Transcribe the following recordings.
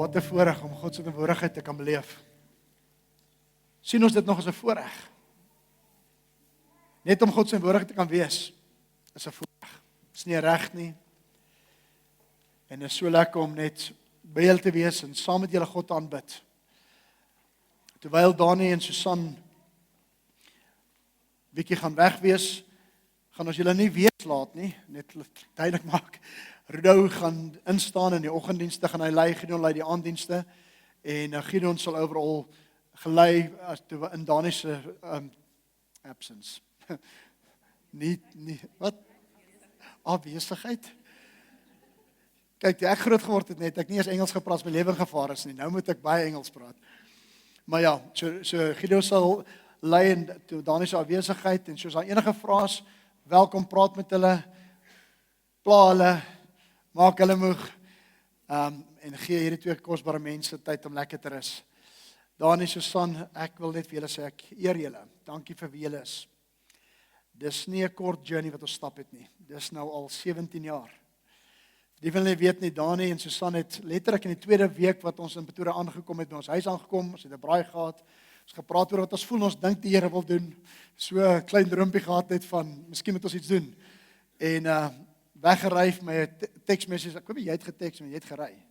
wat 'n voorreg om God se teenwoordigheid te kan beleef. Sien ons dit nog as 'n voorreg? Net om God se teenwoordigheid te kan wees, is 'n voorreg. Dis nie reg nie. En dit is so lekker om net by julle te wees en saam met julle God te aanbid. Terwyl Dani en Susan bietjie gaan wegwees, gaan ons julle nie wees laat nie, net duidelik maak. Rudo gaan instaan in die oggenddienste, gaan hy lei, Gideon lei die aanddienste, en Gideon sal overal gelei as in Dani se absence. nie, wat? Afwesigheid? Kyk, toe ek groot geword het net, ek nie eens Engels gepraat as my lewe gevaar is nie, nou moet ek baie Engels praat. Maar ja, so Gideon sal lei in Dani se afwesigheid, en soos daar enige vrae is, welkom, praat met hulle, pla hulle, maak hulle moeg, en gee hierdie twee kosbare mense tyd om lekker te rus. Dani, Susan, ek wil net vir julle sê, ek eer julle, dankie vir wie julle is. Dis nie 'n kort journey wat ons stap het nie, dis nou al 17 jaar. Die van julle weet nie, Dani en Susan het letterlik in die tweede week wat ons in Pretoria aangekom het, by ons huis aangekom, ons het 'n braai gehad, ons gepraat oor wat ons voel, ons dink die Here wil doen, so 'n klein droompie gehad het van, miskien moet ons iets doen, en weggery vir my teksmessage, ek weet nie, jy het geteks, maar jy het gery,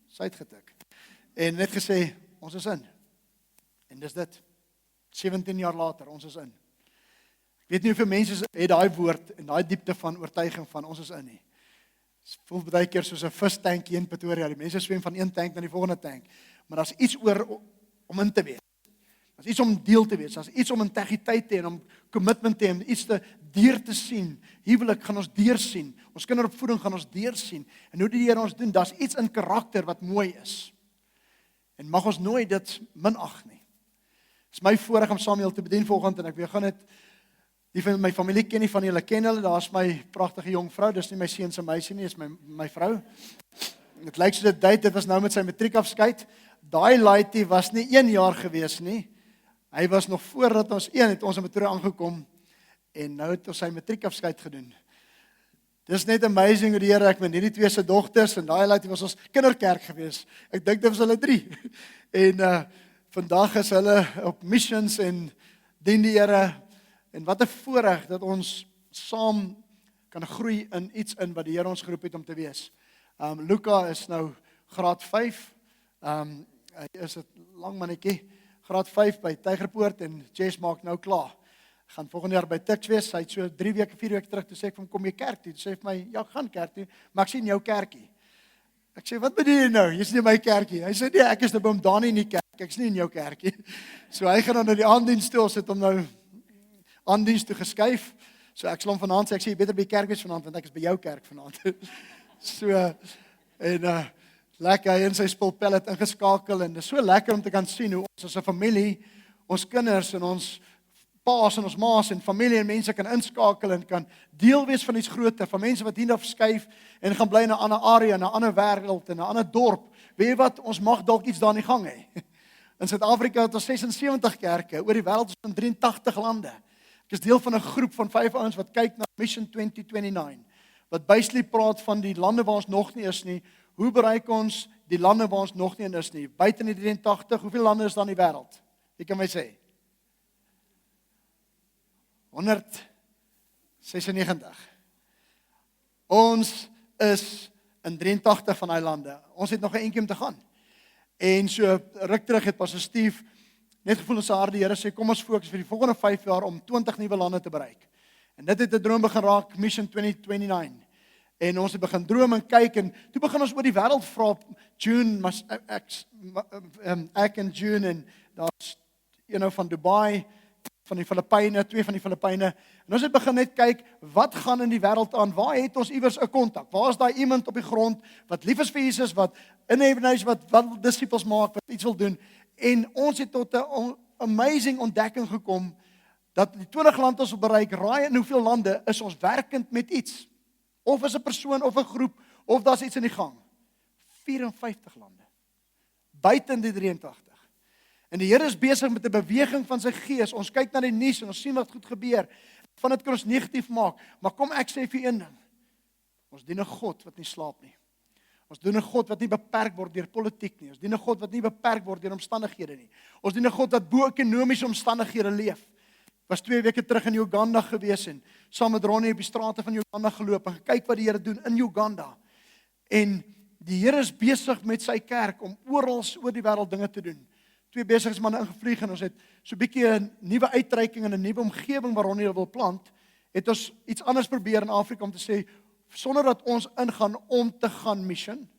sy het getik, en net gesê, ons is in, en dis dit, 17 jaar later, ons is in. Ek weet nie hoeveel mense het daai woord, en daai diepte van oortuiging van, ons is in nie. Het voel baie keer soos 'n vistank hier in Pretoria, die mense swem van een tank na die volgende tank, maar daar's iets oor om in te wees. Daar's iets om deel te wees, daar's iets om integriteit te hê, om commitment te hê, om iets deur te sien. Huwelik gaan ons deursien, ons kinderopvoeding gaan ons deursien, en hoe die Here ons doen, daar's iets in karakter wat mooi is. En mag ons nooit dit minag nie. Dit is my voorreg om saam julle te bedien vanoggend, en ek wil gaan net, die van my familie ken nie van julle, ken hulle, daar's my pragtige jong vrou, dis nie my seun se meisie nie, is my vrou. Dit lyk soos 'n date, dit was nou met sy matriekafskeid. Daai laaitie was nie 1 jaar gewees nie. Hy was nog voordat ons het ons in Pretoria aangekom, en nou het ons sy matriekafskeid gedoen. Dis net amazing hoe die Here, ek met hierdie twee se dogters, en daai laaitie was ons kinderkerk gewees. Ek dink dit was hulle 3. En vandag is hulle op missions en dien die Here. En wat 'n voorreg dat ons saam kan groei in iets in wat die Here ons geroep het om te wees. Luca is nou graad 5. Hy is 'n lang mannetjie. Graad 5 by Tygerpoort, en Jess maak nou klaar. Gaan volgende jaar by Tuks wees. Hy het so 3 weke, 4 weke terug, toe sê ek vir hom, kom jy kerk toe? Toe sê hy vir my, ja, ek gaan kerk toe, maar ek sien jou kerkie. Ek sê, wat bedoel jy nou? Jy's nie my kerkie. Hy sê, nee, ek is nou by hom Dani in die kerk, ek's nie in jou kerkie. So hy gaan dan na die aanddiens toe, ons het hom nou aanddiens toe geskuif. So ek sal hom vanaand sê, ek sê, jy beter by die kerk wees vanaand, want ek is by jou kerk vanaand. So, en lekker, hy in sy spulpellet ingeskakel, en dit is so lekker om te kan sien hoe ons as 'n familie, ons kinders en ons paas en ons maas en familie en mense kan inskakel en kan deel wees van iets groter, van mense wat hierna verskuif en gaan bly in 'n ander area, in 'n ander wêreld, in 'n ander dorp. Weet jy wat, ons mag dalk iets daar in die gang hê. In Suid-Afrika het ons 76 kerke, oor die wêreld is in 83 lande. Ek is deel van 'n groep van 5 ouens wat kyk na Mission 2029, wat basically praat van die lande waar ons nog nie is nie. Hoe bereik ons die lande waar ons nog nie in is nie? Buite die 83, hoeveel lande is daar in die wêreld? Wie kan my sê? 196. Ons is in 83 van daai lande. Ons het nog 'n entjie om te gaan. En so ruk terug het Pastor Steve net gevoel in sy hart, die Here sê, kom ons fokus vir die volgende 5 jaar om 20 nuwe lande te bereik. En dit het 'n droom begin raak, Mission 2029. En ons het begin droom en kyk, en toe begin ons oor die wêreld vra. June, ek en June, en daar's een van Dubai, van die Filippyne, 2 van die Filippyne. En ons het begin net kyk, wat gaan in die wêreld aan? Waar het ons iewers 'n kontak? Waar is daai iemand op die grond wat lief is vir Jesus, wat in Ebenezer wat disippels maak, wat iets wil doen? En ons het tot 'n amazing ontdekking gekom dat die 20 lande ons wil bereik, raai in hoeveel lande is ons werkend met iets? Of is 'n persoon of 'n groep of daar's iets in die gang. 54 lande. Buite die 83. En die Here is besig met 'n beweging van sy gees. Ons kyk na die nuus en ons sien wat goed gebeur. Van dit kan ons negatief maak, maar kom ek sê vir een ding. Ons dien 'n God wat nie slaap nie. Ons dien 'n God wat nie beperk word deur politiek nie. Ons dien 'n God wat nie beperk word deur omstandighede nie. Ons dien 'n God wat bo ekonomiese omstandighede leef. Ek was 2 weke terug in Uganda gewees en saam met Ronnie op die strate van Uganda geloop en gekyk wat die Here doen in Uganda. En die Here is besig met sy kerk om oral oor die wêreld dinge te doen. 2 besigheidsmanne ingevlieg en ons het so 'n bietjie 'n nuwe uitreiking in 'n nuwe omgewing waar Ronnie wil plant. Het ons iets anders probeer in Afrika om te sê, sonder dat ons ingaan om te gaan mission,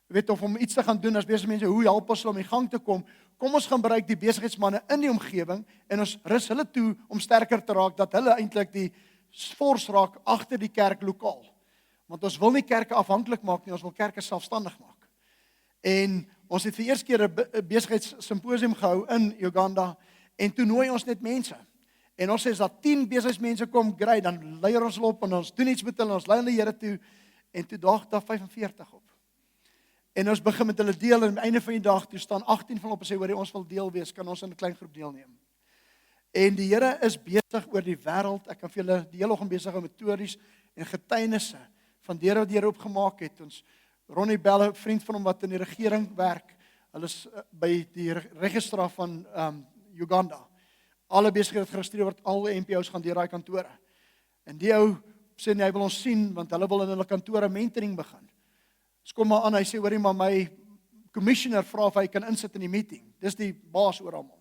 weet of om iets te gaan doen as besige mense, hoe help ons om in gang te kom, kom ons gaan bereik die besigheidsmanne in die omgewing en ons rus hulle toe om sterker te raak, dat hulle eintlik die fors raak agter die kerk lokaal. Want ons wil nie kerke afhanklik maak nie, ons wil kerke selfstandig maak. En ons het vir eers keer 'n besigheidssymposium gehou in Uganda en toe nooi ons net mense. En ons sê as daar 10 besigheidsmense kom, great, dan leier ons hulle op en ons doen iets met hulle, ons lei hulle die Here toe en toe daag daar 45 op. En ons begin met hulle deel en aan die einde van die dag toe staan 18 van op en sê hoor, ons wil deel wees, kan ons in 'n klein groep deelneem. En die Here is besig oor die wêreld. Ek kan vir julle die hele oggend besig hou met stories en getuienisse van deure wat die Here opgemaak het. Ons Ronnie Bell, 'n vriend van hom wat in die regering werk. Hulle is by die registrar van Uganda. Alle besighede wat geregistreer word, al die NPO's gaan deur daai kantore. En die ou sê hy wil ons sien want hulle wil in hulle kantore mentoring begin. Ons kom maar aan, hy sê hoorie maar my commissioner vra of hy kan insit in die meeting. Dis die baas oor almal.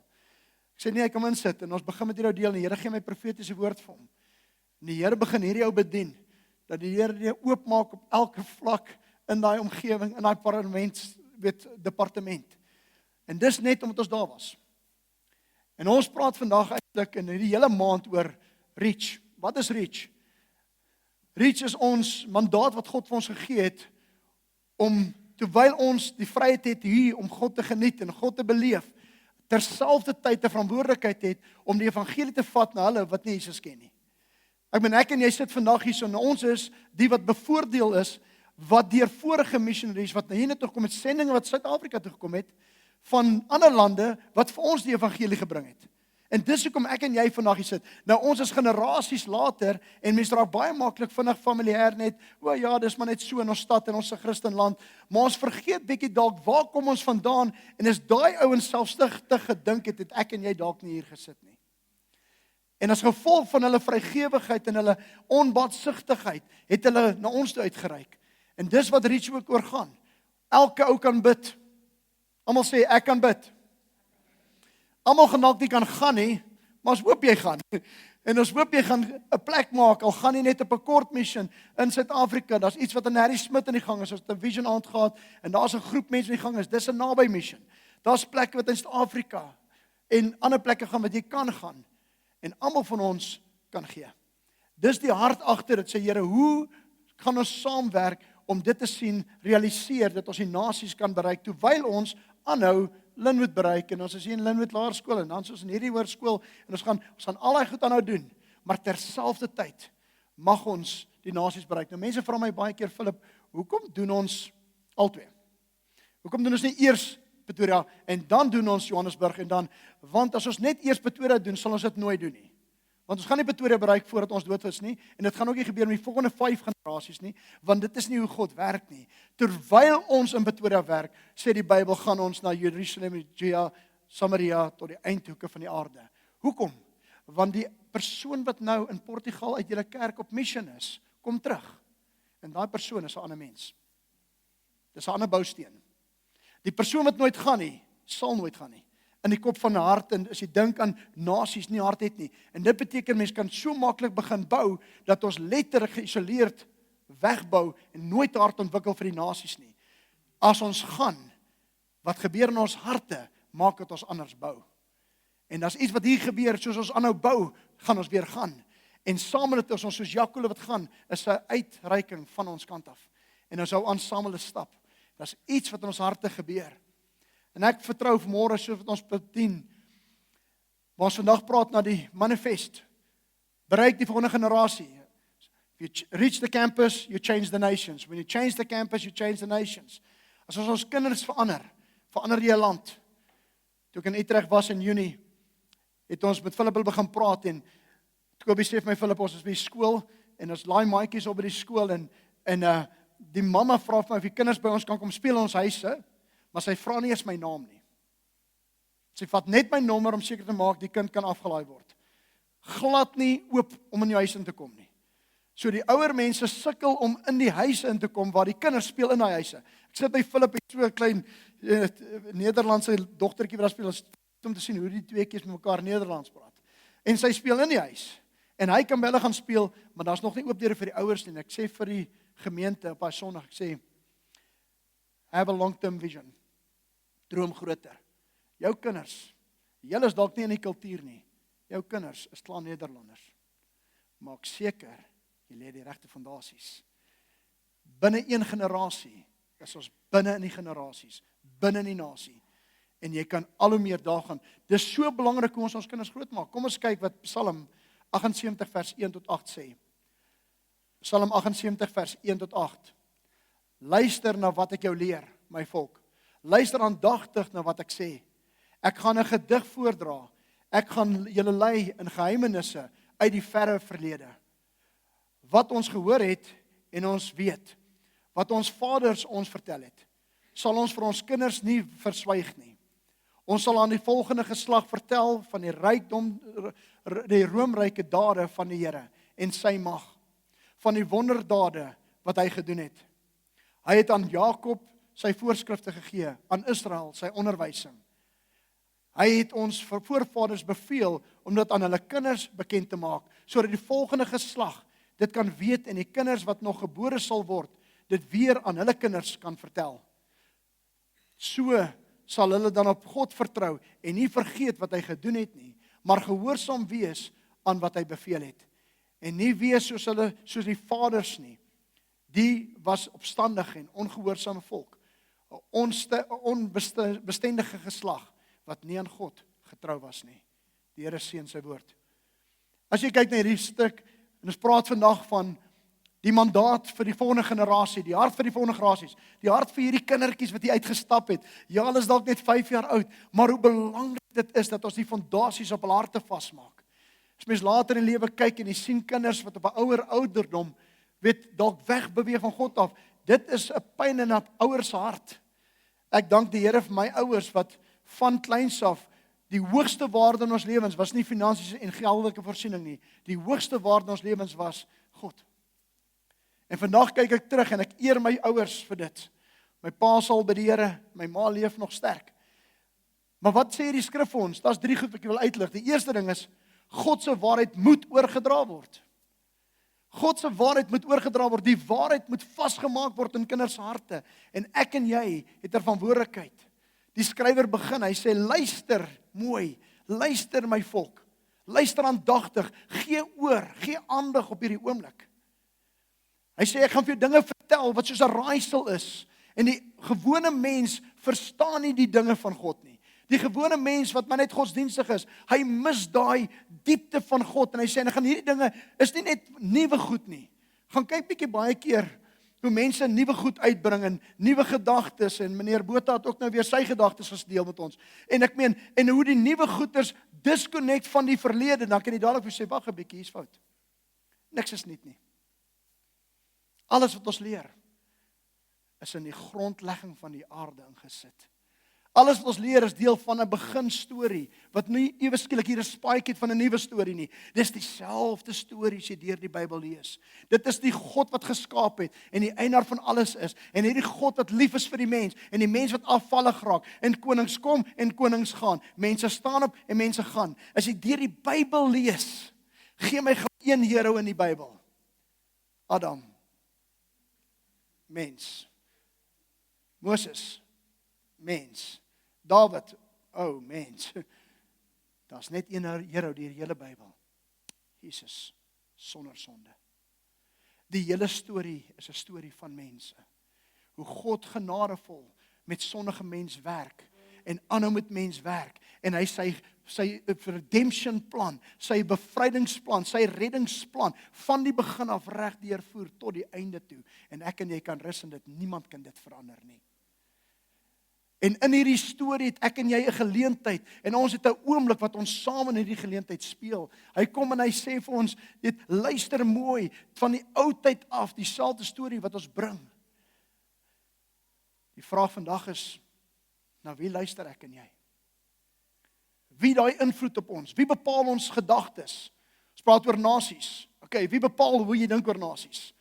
Ek sê nee, hy kan insit en ons begin met hierdie deel en die Here gee my profetiese woord vir hom. En die Here begin hierdie ou bedien dat die Here dit oopmaak op elke vlak in daai omgewing, in daai parlement, departement. En dis net omdat ons daar was. En ons praat vandag eintlik in hierdie hele maand oor reach. Wat is reach? Reach is ons mandaat wat God vir ons gegee het om, terwyl ons die vryheid het hier om God te geniet en God te beleef, terselfdertyd 'n verantwoordelikheid het om die evangelie te vat na hulle wat nie Jesus ken nie. Ek en jy sit vandag hier so en ons is die wat bevoordeel is wat deur vorige missionaries wat na hier toe gekom het, sendinge wat Suid-Afrika toe gekom het van ander lande wat vir ons die evangelie gebring het. En dis hoekom ek en jy vandag hier sit. Nou ons is generasies later en mense raak baie maklik vinnig familier net, o ja, dis maar net so in ons stad en ons se Christenland, maar ons vergeet bietjie dalk waar kom ons vandaan en is daai ouens selfsugtig gedink het ek en jy dalk nie hier gesit nie. En as gevolg van hulle vrygewigheid en hulle onbaatsigtigheid het hulle na ons toe uitgereik. En dis wat Reach ook oor gaan. Elke ou kan bid. Almal sê ek kan bid. Almal gaan dalk nie kan gaan nie, maar ons hoop jy gaan. En ons hoop jy gaan 'n plek maak, al gaan nie net op 'n kort mission in Suid-Afrika. Daar's iets wat aan Harry Smith in die gang is, ons het 'n vision aand gehad en daar's 'n groep mense in die gang is. Dis 'n naby mission. Daar's plekke wat in Suid-Afrika en ander plekke gaan wat jy kan gaan. En almal van ons kan gee. Dis die hart agter dit, sê Here, hoe gaan ons saamwerk om dit te sien, realiseer dat ons die nasies kan bereik, terwyl ons aanhou Linwood bereik, en ons is hier in Linwood Laerskool, en dan is ons in hierdie hoërskool, en ons gaan al daai goed aanhou doen, maar terselfdertyd mag ons die nasies bereik. Nou mense vra my baie keer, Philip, hoekom doen ons albei? Hoekom doen ons nie eers Pretoria, en dan doen ons Johannesburg, en dan, want as ons net eers Pretoria doen, sal ons dit nooit doen nie. Want ons gaan nie Pretoria bereik voordat ons dood is nie, en dit gaan ook nie gebeur met die volgende 5 generasies nie, want dit is nie hoe God werk nie. Terwyl ons in Pretoria werk, sê die Bybel, gaan ons na Jerusalem, Judea, Samaria, tot die eindhoeke van die aarde. Hoekom? Want die persoon wat nou in Portugal uit julle kerk op mission is, kom terug. En daai persoon is 'n ander mens. Dis 'n ander bousteen. Die persoon wat nooit gaan nie, sal nooit gaan nie. In die kop van 'n hart, en as jy dink aan nasies nie hart het nie. En dit beteken mens kan so maklik begin bou dat ons letterlik geïsoleerd wegbou en nooit hart ontwikkel vir die nasies nie. As ons gaan, wat gebeur in ons harte, maak dit ons anders bou. En as iets wat hier gebeur, soos ons aanhou bou, gaan ons weer gaan. En saam met dit is ons soos Jakobus wat gaan, is 'n uitreiking van ons kant af. En ons hou aan saam hulle stap. Daar's iets wat in ons harte gebeur. En ek vertrou vanmôre soos wat ons bedien, waar ons vandag praat na die manifest, bereik die volgende generasie. If you reach the campus, you change the nations. When you change the campus, you change the nations. As ons kinders verander die land. Toe ek in Utrecht was in Junie, het ons met Philip begin praat en Kobie sê vir my, Philip, ons is by die skool en ons laai maatjies op by die skool en die mamma vra vir my of die kinders by ons kan kom speel in ons huise, maar sy vra nie eens my naam nie. Sy vat net my nommer om seker te maak die kind kan afgelaai word. Glad nie oop om in die huis in te kom nie. So die ouer mense sukkel om in die huise in te kom waar die kinders speel in daai huise. Ek sit by Philip, ek so 'n klein Nederlandse dogtertjie wat daar speel om te sien hoe die twee kies met mekaar Nederlands praat. En sy speel in die huis. En hy kan by hulle gaan speel, maar daar's nog nie oop deure vir die ouers nie. Ek sê vir die gemeente op daai Sondag, ek sê have a long-term vision. Droom groter. Jou kinders, julle is dalk nie in die kultuur nie. Jou kinders is klaar Nederlanders. Maak seker jy lê die regte fondasies. Binne een generasie is ons binne in die generasies, binne in die nasie. En jy kan al hoe meer daar gaan. Dis so belangrik hoe ons kinders grootmaak. Kom ons kyk wat Psalm 78 vers 1 tot 8 sê. Psalm 78 vers 1 tot 8. Luister na wat ek jou leer, my volk. Luister aandagtig na wat ek sê. Ek gaan 'n gedig voordra. Ek gaan julle lei in geheimenisse uit die verre verlede. Wat ons gehoor het en ons weet, wat ons vaders ons vertel het, sal ons vir ons kinders nie verswyg nie. Ons sal aan die volgende geslag vertel van die rykdom, die roemryke dade van die Here en sy mag, van die wonderdade wat hy gedoen het. Hy het aan Jakob sy voorskrifte gegee, aan Israel sy onderwysing. Hy het ons voorvaders beveel om dit aan hulle kinders bekend te maak, sodat die volgende geslag dit kan weet en die kinders wat nog gebore sal word, dit weer aan hulle kinders kan vertel. So sal hulle dan op God vertrou en nie vergeet wat hy gedoen het nie, maar gehoorsaam wees aan wat hy beveel het. En nie wees soos die vaders nie. Die was opstandig en ongehoorsame volk, 'n onbestendige geslag wat nie aan God getrou was nie. Die Here seën sy woord. As jy kyk na hierdie stuk, en ons praat vandag van die mandaat vir die volgende generasie, die hart vir die volgende generasies, die hart vir hierdie kindertjies wat hier uitgestap het. Ja, hulle is dalk net 5 jaar oud, maar hoe belangrik dit is dat ons die fondasies op hul harte vasmaak. As mens later in die lewe kyk en jy sien kinders wat op 'n ouer ouderdom dalk wegbeweeg van God af, dit is 'n pyn in 'n ouer se hart. Ek dank die Here vir my ouers wat van kleins af die hoogste waarde in ons lewens was nie finansiese en geldelike voorsiening nie. Die hoogste waarde in ons lewens was God. En vandag kyk ek terug en ek eer my ouers vir dit. My pa sal by die Here, my ma leef nog sterk. Maar wat sê die skrif vir ons? Daar's 3 goed wat ek wil uitlig. Die eerste ding is, God se waarheid moet oorgedra word. God se waarheid moet oorgedra word. Die waarheid moet vasgemaak word in kinders se harte. En ek en jy het verantwoordelikheid. Die skrywer begin, hy sê, luister mooi, luister my volk. Luister aandagtig, gee oor, gee aandag op hierdie oomblik. Hy sê, ek gaan vir jou dinge vertel wat soos 'n raaisel is. En die gewone mens verstaan nie die dinge van God nie. Die gewone mens wat maar net godsdienstig is, hy mis daai diepte van God. En hy sê, en gaan hierdie dinge, is nie net nuwe goed nie. Gaan kyk bietjie baie keer hoe mense nuwe goed uitbring en nuwe gedagtes. En meneer Botha het ook nou weer sy gedagtes gedeel met ons. En ek meen, en hoe die nuwe goeders disconnect van die verlede, dan kan jy dadelik vir sê, wag 'n bietjie, hier's fout. Niks is nuut nie. Alles wat ons leer, is in die grondlegging van die aarde ingesit. Alles wat ons leer is deel van 'n beginstorie, wat nie ewe skielik hier 'n spaaitjie van 'n nuwe storie nie. Dis dieselfde stories jy deur die Bybel lees. Dit is die God wat geskaap het en die eienaar van alles is. En hierdie God wat lief is vir die mens en die mens wat afvallig raak. En konings kom en konings gaan. Mense staan op en mense gaan. As jy deur die Bybel lees, gee my gou een hero in die Bybel. Adam. Mens. Moses. Mens. Dawid, mens. Daar's net een hero deur die hele Bybel. Jesus, sonder sonde. Die hele storie is 'n storie van mense. Hoe God genadevol met sondige mens werk en aanhou met mens werk en hy sy redemption plan, sy bevrydingsplan, sy reddingsplan van die begin af reg deurvoer tot die einde toe. En ek en jy kan rus in dit. Niemand kan dit verander nie. En in hierdie storie het ek en jy 'n geleentheid en ons het 'n oomblik wat ons saam in hierdie geleentheid speel. Hy kom en hy sê vir ons, luister mooi, van die ou tyd af, dieselfde storie wat ons bring. Die vraag vandag is, na wie luister ek en jy? Wie daai invloed op ons? Wie bepaal ons gedagtes? Ons praat oor nasies. Okay, wie bepaal hoe jy dink oor nasies?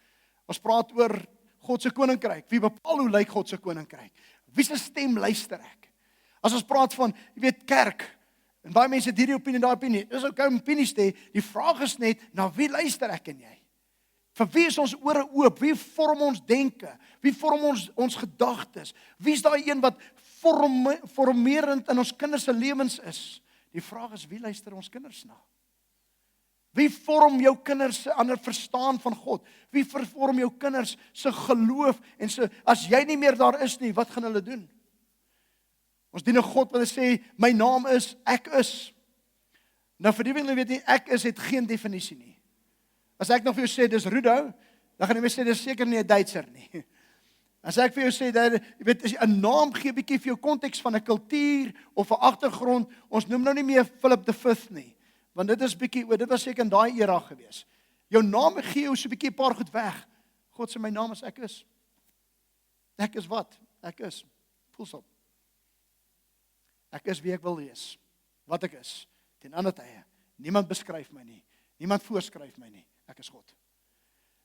Ons praat oor God se koninkryk. Wie bepaal hoe lyk God se koninkryk? Wie se stem luister ek? As ons praat van, jy weet, kerk, en baie mense het hierdie opinie en daai opinie. Dis okay om opinies te hê. Die vraag is net, na wie luister ek en jy? Vir wie is ons ore oop? Wie vorm ons denke? Wie vorm ons gedagtes? Wie is daai een wat vormerend in ons kinders se lewens is? Die vraag is, wie luister ons kinders na? Wie vorm jou kinders se ander verstaan van God? Wie vorm jou kinders se geloof en se as jy nie meer daar is nie, wat gaan hulle doen? Ons dien 'n God wat sê, my naam is, ek is. Nou vir die wie weet nie, ek is het geen definisie nie. As ek nog vir jou sê, dis Rudo, dan gaan jy my sê, dis seker nie 'n Duitser nie. As ek vir jou sê, dat, jy weet, as jy 'n naam gee, bietjie vir jou konteks van 'n kultuur of 'n agtergrond, ons noem nou nie meer Philip V nie, want dit is bietjie, dit was seker in daai era gewees. Jou naam gee jou so bietjie 'n paar goed weg. God sê, my naam is ek is. Ek is wat? Ek is. Voelsop. Ek is wie ek wil wees. Wat ek is. Ten ander tye. Niemand beskryf my nie. Niemand voorskryf my nie. Ek is God.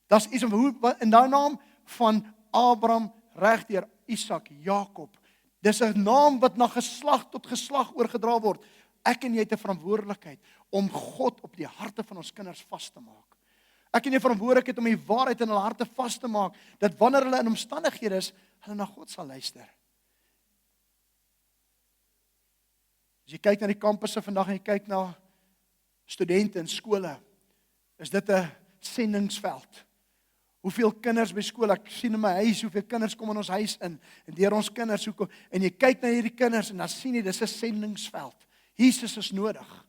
Das is in daai naam van Abraham regdeur Isak, Jakob. Dis 'n naam wat na geslag tot geslag oorgedra word. Ek en jy het 'n verantwoordelikheid om God op die harte van ons kinders vas te maak. Ek en jy verantwoordelikheid om die waarheid in hulle harte vas te maak, dat wanneer hulle in omstandighede is, hulle na God sal luister. As jy kyk na die kampusse vandag en jy kyk na studente in skole, is dit 'n sendingsveld. Hoeveel kinders by skool, ek sien in my huis, hoeveel kinders kom in ons huis in, en deur ons kinders, en jy kyk na hierdie kinders, en dan sien jy, dis 'n sendingsveld. Jesus is nodig.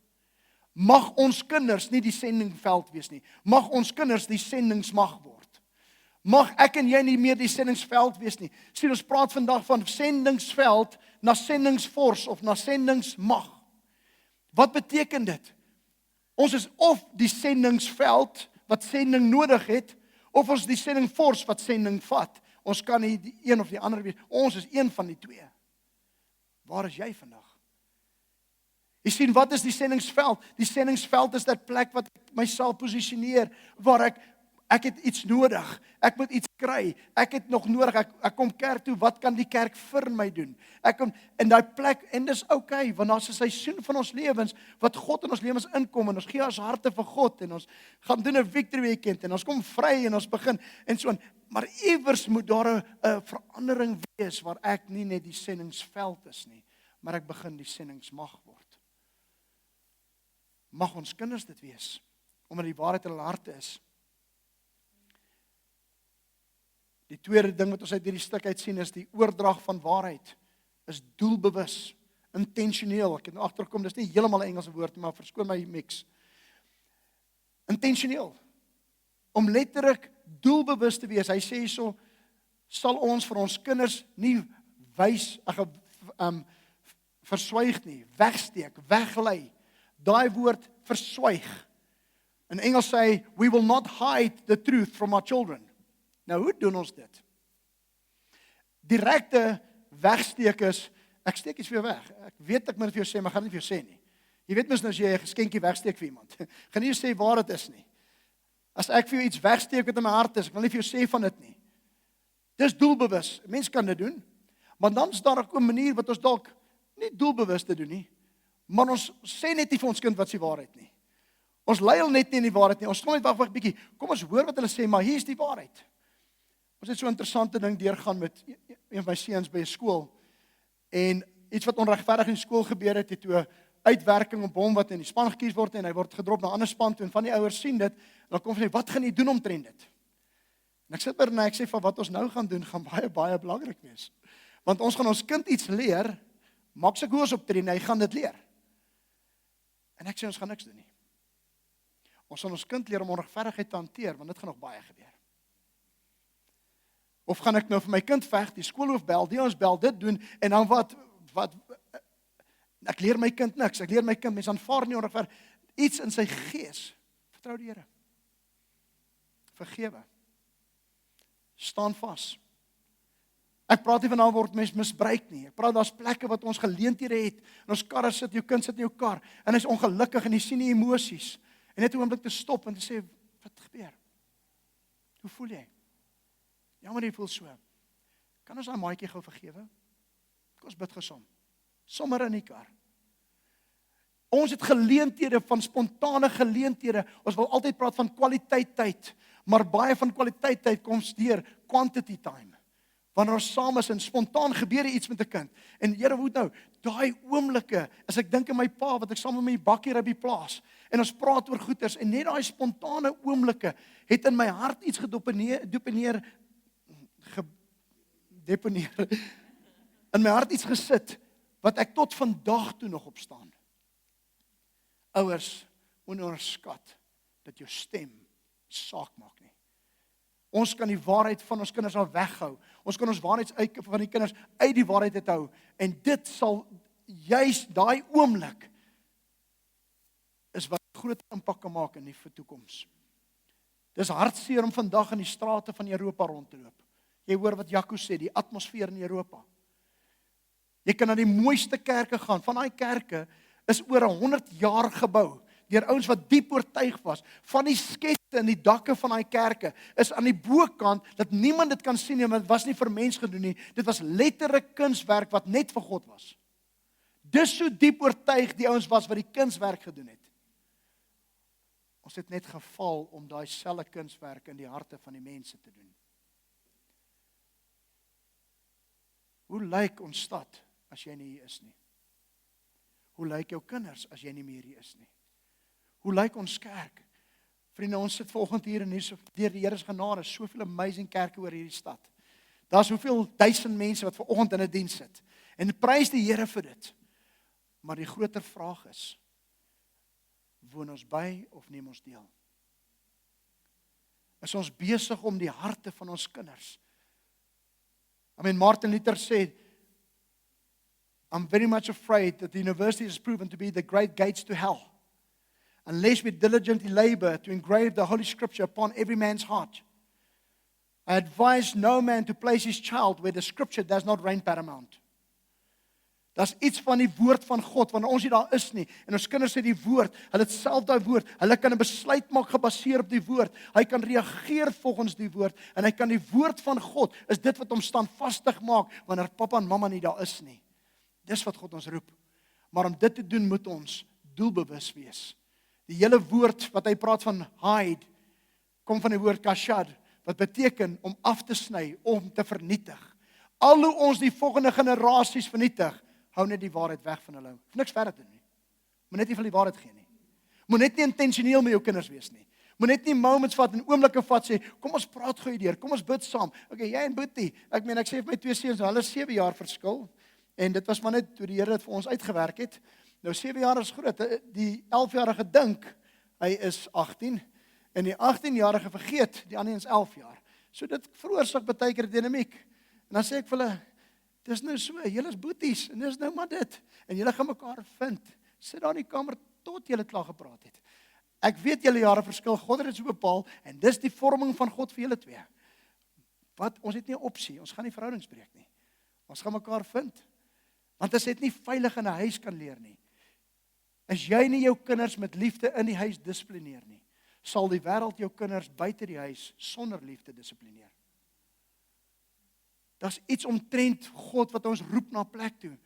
Mag ons kinders nie die sendingveld wees nie. Mag ons kinders die sendingsmag word. Mag ek en jy nie meer die sendingsveld wees nie. Sien, ons praat vandag van sendingsveld na sendingsfors of na sendingsmag. Wat beteken dit? Ons is of die sendingsveld wat sending nodig het, of ons die sendingfors wat sending vat. Ons kan nie die een of die ander wees. Ons is een van die twee. Waar is jy vandag? Jy sien, wat is die sendingsveld? Die sendingsveld is dat plek wat ek myself posisioneer, waar ek het iets nodig, ek moet iets kry, ek het nog nodig, ek kom kerk toe, wat kan die kerk vir my doen? Ek kom in daai plek, en dis okay, want daar's 'n seisoen van ons lewens, wat God in ons lewens inkom, en ons gee ons harte vir God, en ons gaan doen 'n victory weekend, en ons kom vry, en ons begin, en so, maar iewers moet daar 'n verandering wees, waar ek nie net die sendingsveld is nie, maar ek begin die sendingsmag word. Mag ons kinders dit wees, omdat die waarheid in hulle harte is. Die tweede ding wat ons uit hierdie stuk uit sien is die oordrag van waarheid is doelbewus, intentioneel. Ek het nou agtergekom, dis nie heeltemal 'n Engelse woord, maar verskoon my mix. Intentioneel. Om letterlik doelbewus te wees. Hy sê hierso, sal ons vir ons kinders nie verswyg nie, wegsteek, weglei. Daai woord verswyg. In Engels sê, we will not hide the truth from our children. Nou, hoe doen ons dit? Direkte wegsteek is, ek steek iets vir jou weg. Ek weet ek moet vir jou sê, maar gaan nie vir jou sê nie. Jy weet mos nou as jy 'n geskenkie wegsteek vir iemand. Gaan nie sê waar dit is nie. As ek vir jou iets wegsteek wat in my hart is, ek wil nie vir jou sê van dit nie. Dis doelbewus. Mense kan dit doen. Maar dan is daar ook 'n manier wat ons dalk nie doelbewus te doen nie. Maar ons sê net nie vir ons kind wat se waarheid nie. Ons lei hulle net nie in die waarheid nie. Ons stom net wag 'n bietjie. Kom ons hoor wat hulle sê, maar hier is die waarheid. Ons het so 'n interessante ding deurgaan met een van my seuns by 'n skool. En iets wat onregverdig in die skool gebeur het, toe 'n uitwerking op hom wat in die span gekies word en hy word gedrop na 'n ander span toe en van die ouers sien dit, dan kom hulle sê, "Wat gaan jy doen omtrent dit?" En ek sit by en ek sê van wat ons nou gaan doen gaan baie belangrik wees. Want ons gaan ons kind iets leer, maak se goeie optree en hy gaan dit leer. En ek sê ons gaan niks doen nie. Ons gaan ons kind leer om onregverdigheid te hanteer, want dit gaan nog baie gebeur. Of gaan ek nou vir my kind veg, die skoolhoof bel, die ons bel, dit doen, en dan wat, ek leer my kind niks, ek leer my kind, mens aanvaar nie onregverdig, iets in sy gees, vertrou die Here, vergewe, staan vas, Ek praat nie van daar word mens misbruik nie. Ek praat daar's plekke wat ons geleenthede het. In ons karre sit, jou kind sit in jou kar en hy's ongelukkig en jy sien die emosies. En net 'n oomblik te stop en te sê, wat gebeur? Hoe voel jy? Jammer jy voel so. Kan ons daai maatjie gou vergewe? Kom ons bid gesom. Sommer in die kar. Ons het geleenthede van spontane geleenthede. Ons wil altyd praat van kwaliteit tyd, maar baie van kwaliteit tyd kom deur quantity time. Wanneer ons saam is en spontaan gebeur iets met 'n kind. En Here, hoe nou? Daai oomblikke, as ek dink aan my pa wat ek saam met my bakkie ry by die plaas en ons praat oor goeters en net daai spontane oomblikke het in my hart iets gedeponeer in my hart iets gesit wat ek tot vandag toe nog op staan. Ouers, moenie onderskat dat jou stem saak maak nie. Ons kan die waarheid van ons kinders al weghou. Ons kan ons waarheid van die kinders uit die waarheid uit hou. En dit sal juis daai oomblik is wat groot impak kan maak in die toekoms. Dis hartseer om vandag in die strate van Europa rond te loop. Jy hoor wat Jaco sê, die atmosfeer in Europa. Jy kan na die mooiste kerke gaan. Van daai kerke is oor 100 jaar gebou deur ouens wat diep oortuig was. Van die sketse in die dakke van daai kerke is aan die bokant dat niemand dit kan sien nie, want dit was nie vir mens gedoen nie. Dit was letterlik kunswerk wat net vir God was. Dis so diep oortuig die ouens was wat die kunswerk gedoen het. Ons het net geval om daai selfde kunswerk in die harte van die mense te doen. Hoe lyk ons stad as jy nie hier is nie? Hoe lyk jou kinders as jy nie meer hier is nie? Hoe lyk ons kerk? Vriende, ons sit vanoggend hier en hier deur die Here se genade, soveel amazing kerke oor hierdie stad. Daar's hoeveel duisend mense wat vanoggend in 'n diens sit. En prys die Here vir dit. Maar die groter vraag is, woon ons by of neem ons deel? Is ons besig om die harte van ons kinders? Martin Luther said, I'm very much afraid that the university has proven to be the great gates to hell, unless we diligently labor to engrave the Holy Scripture upon every man's heart. I advise no man to place his child where the Scripture does not reign paramount. Daar's iets van die woord van God, wanneer ons nie daar is nie, en ons kinders sê die woord, hulle het self daai woord, hulle kan 'n besluit maak gebaseer op die woord, hy kan reageer volgens die woord, en hy kan die woord van God, is dit wat hom standvastig maak, wanneer pappa en mamma nie daar is nie. Dis wat God ons roep. Maar om dit te doen, moet ons doelbewus wees. Die hele woord wat hy praat van hide, kom van die woord kashad, wat beteken om af te sny, om te vernietig. Al hoe ons die volgende generasies vernietig, hou net die waarheid weg van hulle. Hoef niks verder te doen nie. Moet net nie van die waarheid gee nie. Moet net nie intentioneel met jou kinders wees nie. Moet net nie moments vat en oomblikke vat sê, kom ons praat gou hierdeur, kom ons bid saam. Okay, jy en Boetie, ek sê vir my 2 seuns, hulle is 7 jaar verskil. En dit was maar net toe die Here dit vir ons uitgewerk het. Nou 7 jaar is groot. Die 11-jarige dink hy is 18 en die 18-jarige vergeet die ander een is 11 jaar. So dit veroorsaak baie keer dinamiek. En dan sê ek vir hulle, dis nou so, julle is boeties en dis nou maar dit. En julle gaan mekaar vind. Sit daar in die kamer tot julle klaar gepraat het. Ek weet julle jare verskil, God het dit so bepaal en dis die vorming van God vir julle twee. Wat ons het nie 'n opsie, ons gaan nie verhoudings breek nie. Ons gaan mekaar vind. Want as jy dit nie veilig in 'n huis kan leer nie, as jy nie jou kinders met liefde in die huis dissiplineer nie, sal die wêreld jou kinders buite die huis sonder liefde dissiplineer. Daar's iets omtrent God wat ons roep na 'n plek toe,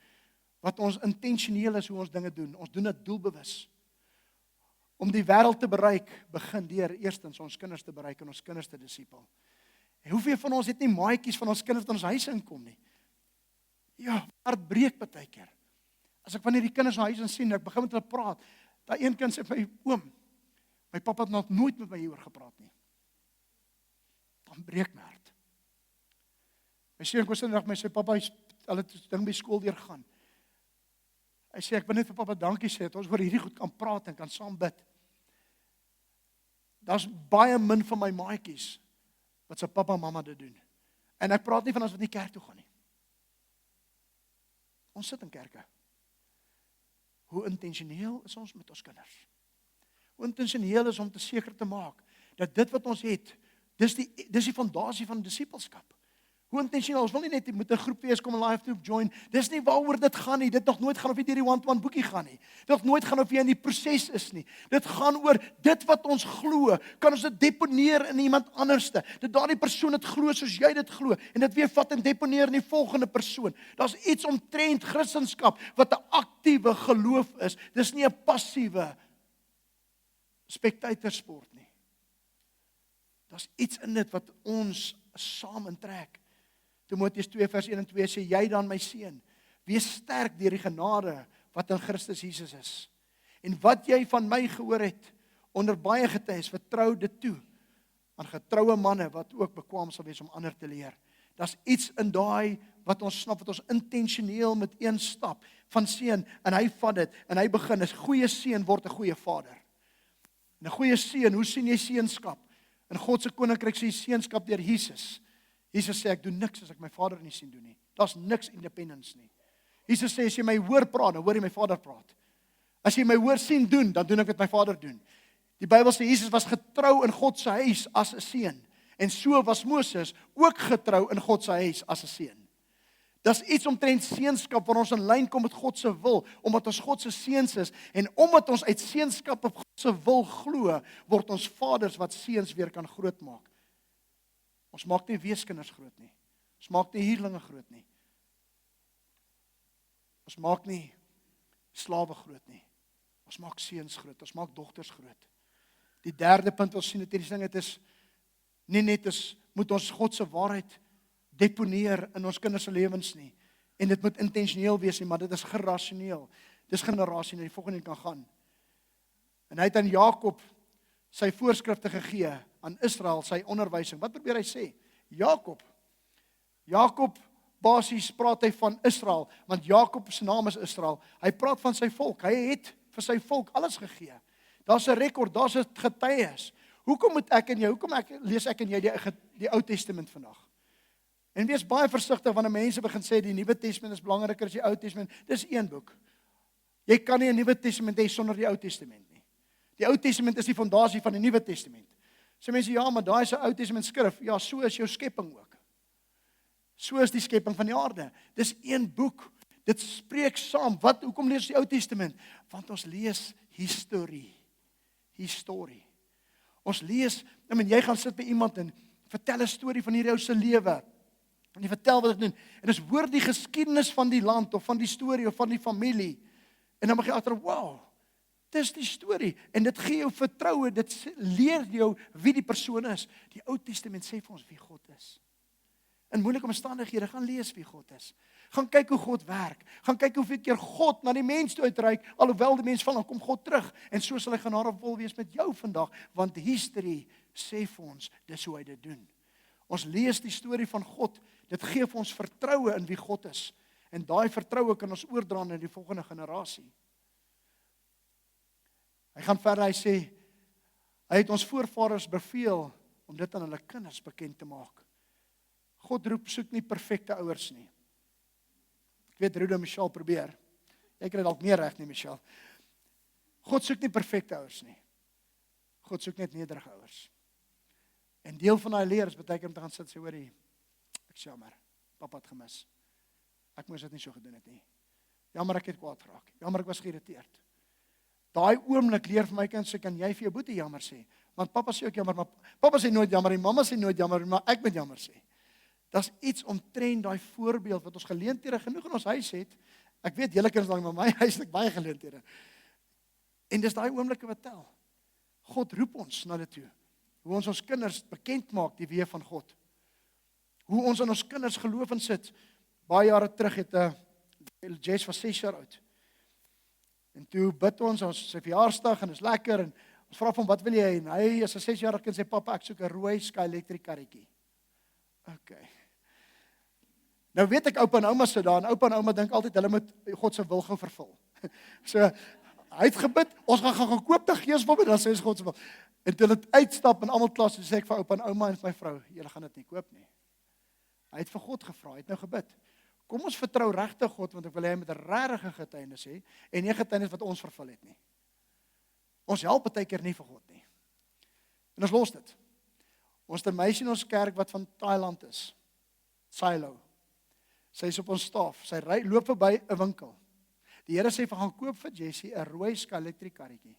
wat ons intentioneel is hoe ons dinge doen. Ons doen dit doelbewus. Om die wêreld te bereik, begin deur eerstens ons kinders te bereik en ons kinders te disipel. En hoeveel van ons het nie maatjies van ons kinders wat in ons huis inkom nie? Ja, hart breek baie keer. As ek wanneer die kinders na huis in sien, ek begin met hulle praat. Daai een kind sê vir my, oom, my pappa het nog nooit met my hieroor gepraat nie. Dan breek my hart. My seun kom Sondag my sê, pappa, hulle het ding by skool deurgaan. Hy sê, ek wil net vir pappa dankie sê, dat ons oor hierdie goed kan praat en kan saam bid. Daar's baie min van my maatjies wat sy pappa en mamma dit doen. En ek praat nie van ons wat nie kerk toe gaan nie. Ons sit in kerke. Hoe intentioneel is ons met ons kinders? Hoe intentioneel is om te seker te maak dat dit wat ons het, dis die fondasie van disipelskap. Hoe intentioneel, ons wil nie net jy moet 'n groep wees, kom 'n live groep join. Dis nie waaroor dit gaan nie. Dit nog nooit gaan of jy deur die one-to-one boekie gaan nie. Dit nog nooit gaan of jy in die proses is nie. Dit gaan oor dit wat ons glo. Kan ons dit deponeer in iemand anderste? Dat daardie persoon dit glo soos jy dit glo en dit weer vat en deponeer in die volgende persoon. Daar's iets omtrent Christendom wat 'n aktiewe geloof is. Dis nie 'n passiewe spectatorsport nie. Daar's iets in dit wat ons saam intrek. Timoteus 2 vers 1 en 2 sê, jy dan my seun, wees sterk deur die genade wat in Christus Jesus is. En wat jy van my gehoor het, onder baie getuies, vertrou dit toe aan getroue manne wat ook bekwaam sal wees om ander te leer. Daar's iets in daai wat ons snap, wat ons intentioneel met een stap van seun, en hy vat dit, en hy begin, 'n goeie seun word 'n goeie vader. En 'n goeie seun, hoe sien jy seunskap? In God se koninkryk sê seunskap deur Jesus. Jesus sê, ek doen niks as ek my Vader nie sien doen nie. Daar's niks independence nie. Jesus sê, as jy my hoor praat, dan hoor jy my Vader praat. As jy my hoor sien doen, dan doen ek wat my Vader doen. Die Bybel sê, Jesus was getrou in God se huis as 'n seun. En so was Moses ook getrou in God se huis as 'n seun. Dis iets omtrent seunskap waar ons in lyn kom met God se wil, omdat ons God se seuns is, en omdat ons uit seunskap op God se wil glo, word ons vaders wat seuns weer kan grootmaak. Ons maak nie weeskinders groot nie. Ons maak nie huurlinge groot nie. Ons maak nie slawe groot nie. Ons maak seuns groot, ons maak dogters groot. Die derde punt wat ons sien uit hierdie ding, dit is nie net moet ons God se waarheid deponeer in ons kinders se lewens nie. En dit moet intentioneel wees nie, maar dit is gerasioneel. Dis generasie na die volgende kan gaan. En hy het aan Jakob sy voorskrifte gegee, aan Israel sy onderwysing. Wat probeer hy sê? Jakob basies praat hy van Israel, want Jakob se naam is Israel. Hy praat van sy volk. Hy het vir sy volk alles gegee. Daar's 'n rekord, daar's 'n getuies. Hoekom lees ek en jy die Ou Testament vandag? En wees baie versigtig wanneer mense begin sê die Nuwe Testament is belangriker as die Ou Testament. Dis een boek. Jy kan nie 'n Nuwe Testament hê sonder die Ou Testament nie. Die Ou Testament is die fondasie van die Nuwe Testament. So mense, ja, maar daai is 'n Ou Testament skrif. Ja, so is jou skepping ook. So is die skepping van die aarde. Dis een boek. Dit spreek saam. Hoekom lees ons die Ou Testament? Want ons lees historie. Ons lees, jy gaan sit by iemand en vertel 'n storie van hierdie ou se lewe. En jy vertel wat ek doen. En ons hoor die geskiedenis van die land of van die storie of van die familie. En dan mag jy agter, wow, dis die storie. En dit gee jou vertroue, dit leer jou wie die persoon is. Die Ou Testament sê vir ons wie God is. In moeilike omstandighede, gaan lees wie God is. Gaan kyk hoe God werk. Gaan kyk hoeveel keer God na die mens toe uitreik, alhoewel die mens val, dan kom God terug. En so sal hy genadevol wees met jou vandag, want history sê vir ons, dis hoe hy dit doen. Ons lees die storie van God, dit gee vir ons vertroue in wie God is. En daai vertroue kan ons oordra na die volgende generasie. Hy gaan verder, hy sê, hy het ons voorvaders beveel om dit aan hulle kinders bekend te maak. God soek nie perfekte ouers nie. Ek weet Rude en Michelle probeer. Jy kry dalk meer reg nie, Michelle. God soek nie perfekte ouers nie. God soek net nederige ouers. En deel van daai leer is baie keer om te gaan sit sê, hoorie, ek is jammer, papa het gemis. Ek moes dit nie so gedoen het nie. Jammer ek het kwaad geraak. Jammer ek was geïrriteerd. Daai oomblik leer vir my kind sê, kan jy vir jou boetie jammer sê? Want papa sê ook jammer, maar papa sê nooit jammer en mamma sê nooit jammer, maar ek moet jammer sê. Daar's iets omtrent daai voorbeeld wat ons geleenthede genoeg in ons huis het. Ek weet julle kinders dalk, maar my huis het baie geleenthede. En dis daai oomblikke wat tel. God roep ons na dit toe. Hoe ons kinders bekend maak die weë van God. Hoe ons aan ons kinders geloof insit. Baie jare terug het Jess was 6 jaar oud. En toe bid ons sy verjaarsdag en is lekker en ons vra hom wat wil jy? En hy as 'n 6-jarige kind sê pappa, ek soek 'n rooi Sky Electric karretjie. Okay. Nou weet ek oupa en ouma sit daar en oupa en ouma dink altyd hulle moet God se wil gou vervul. So hy het gebid, ons gaan koop te geesbom en dan sê ons God se wil. En toe hulle uitstap en almal klas, sê ek vir oupa en ouma en vir my vrou, julle gaan dit nie koop nie. Hy het vir God gevra, hy het nou gebid. Kom ons vertrou regtig God, want ek wil hê hy met 'n regte getuienis hê en nie getuienis wat ons vervul het nie. Ons help baie keer nie vir God nie. En ons los dit. Ons het 'n meisie in ons kerk wat van Thailand is. Silo. Sy is op ons staf. Sy loop verby 'n winkel. Die Here sê vir gaan koop vir Jessie 'n rooi Skylectric karretjie.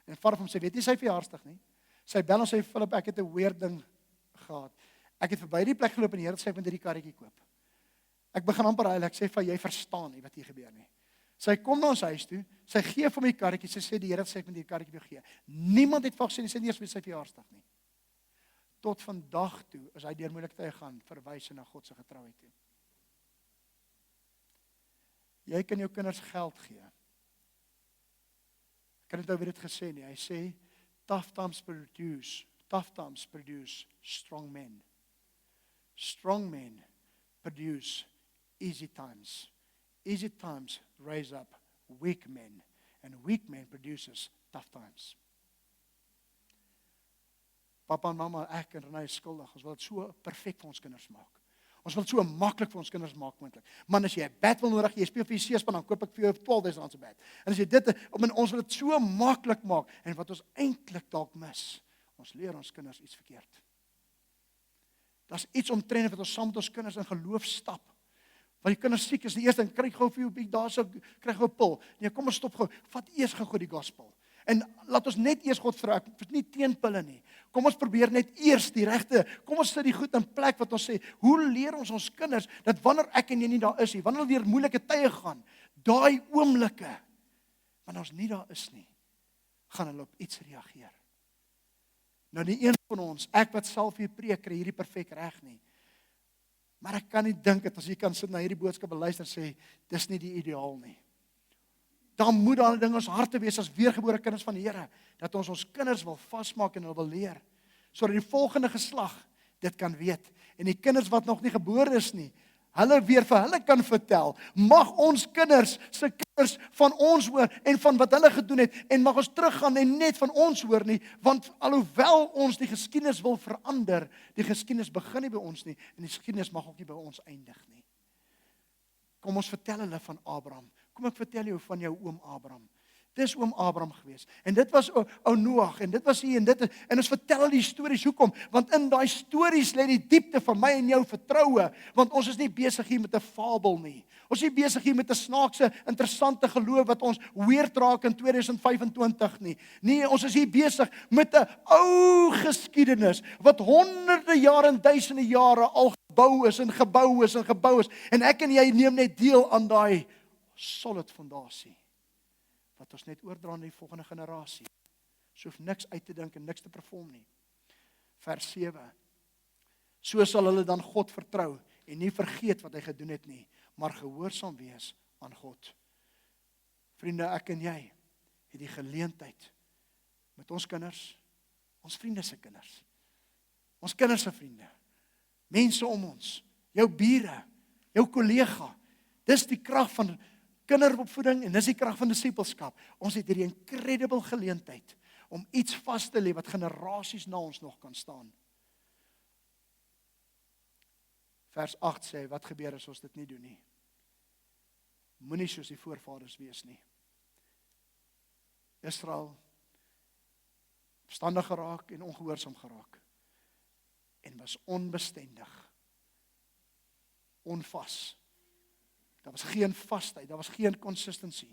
En vat hom sê, weet jy sy verjaarsdag nie? Sy bel ons sê Philip, ek het 'n weird ding gehad. Ek het verby die plek geloop en die Here sê ek moet hierdie karretjie koop. Ek begin amper huil, ek sê vir jy verstaan nie wat hier gebeur nie. Sy kom na ons huis toe, sy gee vir my die karretjie, sy sê die Here sê ek moet hierdie karretjie vir jou gee. Niemand het gesê nie eers met sy verjaarsdag nie. Tot vandag toe, as hy deur moeilike tye gaan, verwys hy na God se getrouheid toe. Jy kan jou kinders geld gee. Ek kan dit nou weer dit gesê nie. Hy sê tough times produce strong men. Strong men produce easy times. Easy times raise up weak men and weak men produces tough times. Papa en mamma, ek en Renée is skuldig. Ons wil dit so perfek vir ons kinders maak. Ons wil dit so maklik vir ons kinders maak moontlik. Man, as jy 'n bat wil nodig, jy speel vir die C-span, dan koop ek vir jou 12 000 se bat. En as jy dit, ons wil dit so maklik maak en wat ons eintlik dalk mis, ons leer ons kinders iets verkeerd. Daar's iets omtrent wat ons saam met ons kinders in geloof stap. Want die kinders siek is die eerste ding, kry gou vir jou daarso kry gou 'n pil. Nee, kom ons stop gou. Vat eers gou die gospel. En laat ons net eers God vra, ek is nie teen pille nie. Kom ons probeer net eers die regte. Kom ons sit die goed in plek wat ons sê, hoe leer ons kinders dat wanneer ek en jy nie daar is nie, wanneer weer moeilike tye gaan, daai oomblikke wanneer ons nie daar is nie, gaan hulle op iets reageer. Nou die een van ons, ek wat self hier preek, kry hierdie perfek reg nie. Maar ek kan nie dink dat as jy kan sit na hierdie boodskap en luister sê, dis nie die ideaal nie. Dan moet daar 'n ding in ons harte wees as weergebore kinders van die Here, dat ons kinders wil vasmaak en hulle wil leer, sodat die volgende geslag dit kan weet. En die kinders wat nog nie gebore is nie, hulle weer vir hulle kan vertel. Mag ons kinders se kinders van ons hoor en van wat hulle gedoen het en mag ons teruggaan en net van ons hoor nie, want alhoewel ons die geskiedenis wil verander, die geskiedenis begin nie by ons nie en die geskiedenis mag ook nie by ons eindig nie. Kom ons vertel hulle van Abraham. Kom ek vertel jou van jou oom Abraham. Dis oom Abraham gewees. En dit was ou Noag en dit was hier en dit en ons vertel al die stories hoekom? Want in daai stories lê die diepte van my en jou vertroue, want ons is nie besig hier met 'n fabel nie. Ons is nie besig hier met 'n snaakse, interessante geloof wat ons weird raak in 2025 nie. Nee, ons is hier besig met 'n ou geskiedenis wat honderde jare en duisende jare al gebou is en gebou is en gebou is. En ek en jy neem net deel aan daai solid fondasie wat ons net oordra aan die volgende generasie. So hoef niks uit te dink en niks te perform nie. Vers 7. So sal hulle dan God vertrou en nie vergeet wat hy gedoen het nie, maar gehoorsaam wees aan God. Vriende, ek en jy het die geleentheid met ons kinders, ons vriende se kinders, ons kinders se vriende, mense om ons, jou bure, jou kollega. Dis die krag van kinderopvoeding en dis die krag van disippelskap. Ons het hierdie incredible geleentheid om iets vas te lê wat generasies na ons nog kan staan. Vers 8 sê, wat gebeur as ons dit nie doen nie? Moenie soos die voorvaders wees nie. Israel opstandig geraak en ongehoorsaam geraak en was onbestendig, onvas. Daar was geen vasheid, daar was geen consistency.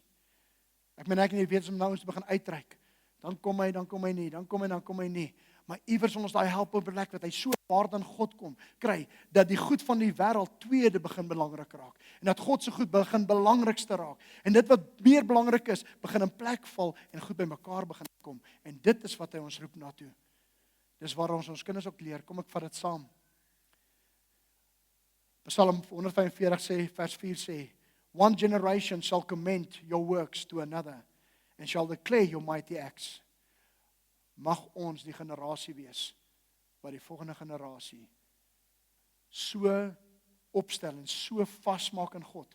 Ek meen ek nie weet om nou eens te begin uitreik. Dan kom hy nie, dan kom hy nie. Maar iewers wil ons daai help op plek wat hy so hard aan God kom kry, dat die goed van die wêreld tweede begin belangrik raak. En dat God se goed begin belangrikste raak. En dit wat meer belangrik is, begin in plek val en goed by mekaar begin kom. En dit is wat hy ons roep na toe. Dis waar ons kinders ook leer. Kom ek vat dit saam. Psalm 145 sê, vers 4 sê, one generation shall commend your works to another and shall declare your mighty acts. Mag ons die generasie wees wat die volgende generasie so opstel en so vasmaak in God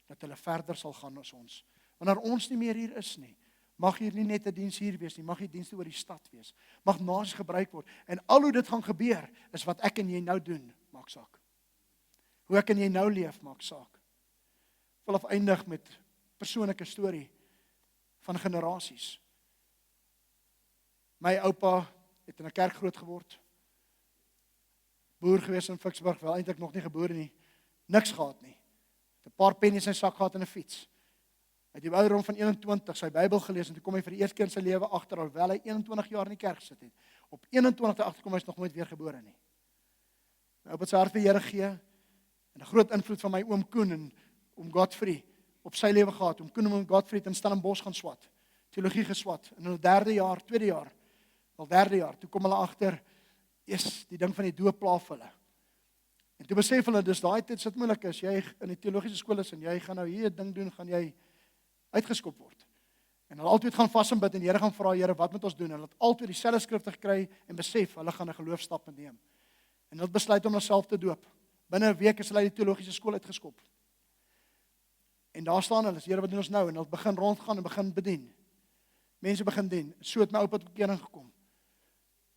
dat hulle verder sal gaan as ons. Wanneer ons nie meer hier is nie, mag hier nie net 'n diens hier wees nie, mag hier dienste oor die stad wees. Mag nasies gebruik word en al hoe dit gaan gebeur is wat ek en jy nou doen, maak saak. Hoe ek en jy nou leef, maak saak. Ek wil afeindig met 'n persoonlike storie van generasies. My oupa het in 'n kerk groot geword. boer gewees in Ficksburg, wel eintlik nog nie gebore nie, niks gehad nie. 'n Paar pennies in sy sak gehad en 'n fiets. Hy het die ouderdom van 21 sy Bybel gelees en toe kom hy vir die eerste keer in sy lewe agter, alhoewel hy 21 jaar in die kerk gesit het. Op 21 agterkom hy is nog nooit weer gebore nie. My oupa het sy hart vir die Here gegee en 'n groot invloed van my oom Koen en oom Godfrey op sy lewe gehad. Oom Koen en oom Godfrey het in Stellenbosch gaan swat, teologie geswat. In hulle derde jaar, toe kom hulle agter, die ding van die doop pla vir hulle. En toe besef hulle, dis daai tyd sit moeilik as jy in die teologiese skool is en jy gaan nou hier 'n ding doen, gaan jy uitgeskop word. En hulle altyd gaan vas en bid en die Here gaan vra, Here, wat moet ons doen? Hulle het altyd dieselfde skrifte gekry en besef hulle gaan 'n geloofstap neem. En hulle het besluit om hulself te doop. Binne 'n week is hulle uit die teologiese skool uitgeskop. En daar staan hulle, Here, wat doen ons nou? En hulle begin rondgaan en begin bedien. Mense begin dien. So het my oupa tot bekering gekom.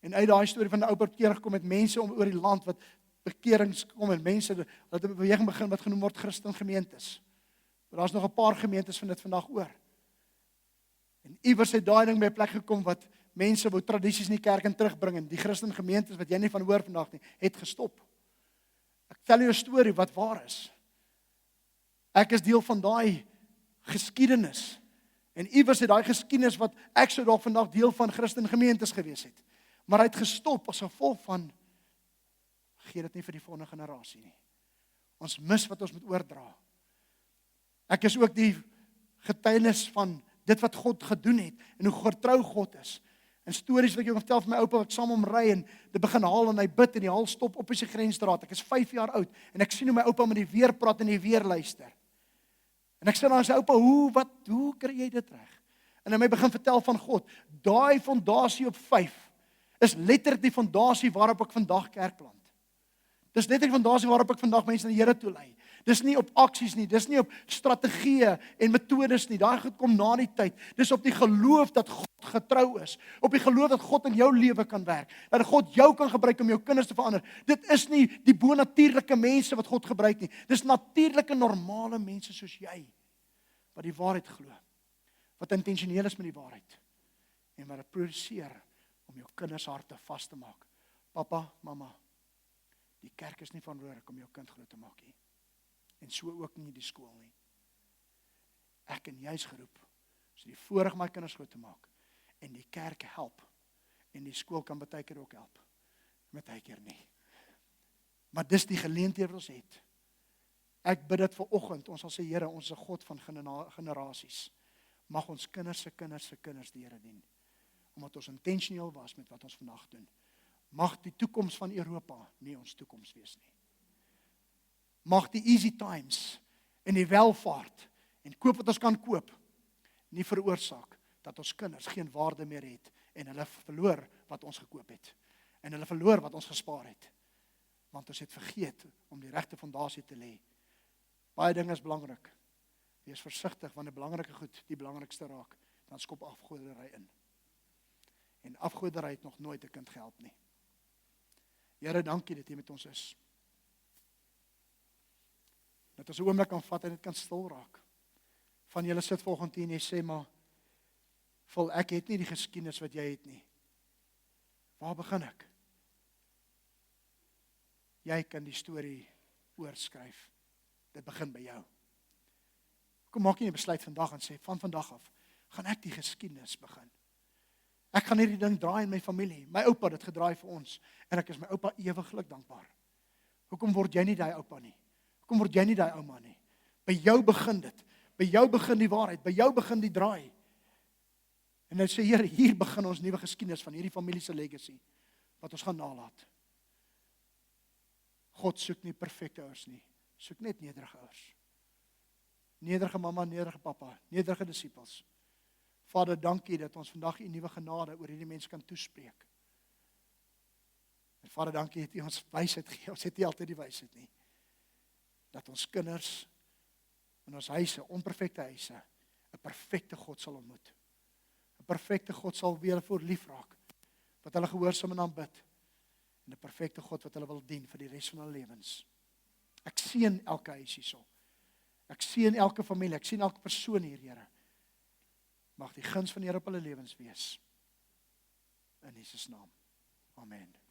En uit daai storie van die oupa tot bekering gekom het mense oor die land wat bekerings kom en mense wat 'n beweging begin wat genoem word Christen gemeentes. Maar daar's nog 'n paar gemeentes van dit vandag oor. En iewers het daai ding by 'n plek gekom wat mense wou tradisies in die kerk in terugbring en die Christen gemeentes wat jy nie van hoor vandag nie, het gestop. Ek tel jou 'n storie wat waar is. Ek is deel van daai geskiedenis. En iewers het daai geskiedenis wat ek sou dalk vandag deel van Christen gemeentes gewees het. Maar hy het gestop as gevolg van gee dit nie vir die volgende generasie nie. Ons mis wat ons moet oordra. Ek is ook die getuienis van dit wat God gedoen het en hoe getrou God is. En stories wat ek jou vertel van my oupa wat saam hom ry en dit begin haal en hy bid en die haal stop op sy grensstraat. Ek is 5 jaar oud en ek sien hoe my oupa met die weer praat en die weer luister. En ek sê dan aan sy oupa, hoe kry jy dit reg? En hy my begin vertel van God. Daai fondasie op 5 is letterlik die fondasie waarop ek vandag kerk plant. Dis letterlik die fondasie waarop ek vandag mense na die Here toe lei. Dis nie op aksies nie, dis nie op strategieë en metodes nie. Daai kom na die tyd. Dis op die geloof dat God getrou is. Op die geloof dat God in jou lewe kan werk. Dat God jou kan gebruik om jou kinders te verander. Dit is nie die bonatuurlike mense wat God gebruik nie. Dis natuurlike normale mense soos jy wat die waarheid glo. Wat intentioneel is met die waarheid. En wat dit produseer om jou kinders harte vas te maak. Papa, mamma, die kerk is nie verantwoordelik om jou kind groot te maak nie. En so ook nie die skool nie. Ek en jy is geroep, so die voorreg my kinders groot te maak, en die kerk help, en die skool kan baie keer ook help, baie keer nie. Maar dis die geleentheid wat ons het. Ek bid dit vanoggend, ons sal sê, Here, ons is 'n God van generasies. Mag ons kinders se kinders se kinders die Here dien, omdat ons intentioneel was met wat ons vandag doen. Mag die toekoms van Europa nie ons toekoms wees nie. Mag die easy times en die welvaart en koop wat ons kan koop nie veroorsaak dat ons kinders geen waarde meer het en hulle verloor wat ons gekoop het en hulle verloor wat ons gespaar het. Want ons het vergeet om die regte fondasie te lê. Baie dinge is belangrik. Wees versigtig wanneer belangrike goed die belangrikste raak, dan skop afgoderry in. En afgoderry het nog nooit 'n kind gehelp nie. Here, dankie dat U met ons is. Dat ons 'n oomblik kan vat en dit kan stil raak. Van julle sit volgende hier en jy sê, maar vol ek het nie die geskiedenis wat jy het nie. Waar begin ek? Jy kan die storie oorskryf. Dit begin by jou. Kom maak jy 'n besluit vandag en sê, van vandag af, gaan ek die geskiedenis begin. Ek gaan hierdie ding draai in my familie. My oupa het dit gedraai vir ons. En ek is my oupa ewiglik dankbaar. Hoekom word jy nie daai oupa nie? Hoekom word jy nie daai ouma nie? By jou begin dit. By jou begin die waarheid. By jou begin die draai. En nou sê Here, hier begin ons nuwe geskiedenis van hierdie familie se legacy. Wat ons gaan nalat. God soek nie perfekte ouers nie. Soek net nederige ouers. Nederige mamma, nederige papa, nederige disippels. Vader, dankie dat ons vandag U nuwe genade oor hierdie mense kan toespreek. En Vader, dankie dat U ons wysheid gee. Ons het nie altyd die wysheid nie. Dat ons kinders in ons huise, onperfekte huise, 'n perfekte God sal ontmoet. 'n Perfekte God sal weer voor lief raak, wat hulle gehoorsaam en aanbid. En 'n perfekte God wat hulle wil dien vir die res van hulle lewens. Ek sien elke huis hierso. Ek sien elke familie, ek sien elke persoon hier, Here. Mag die guns van die Here op hulle lewens wees. In Jesus naam. Amen.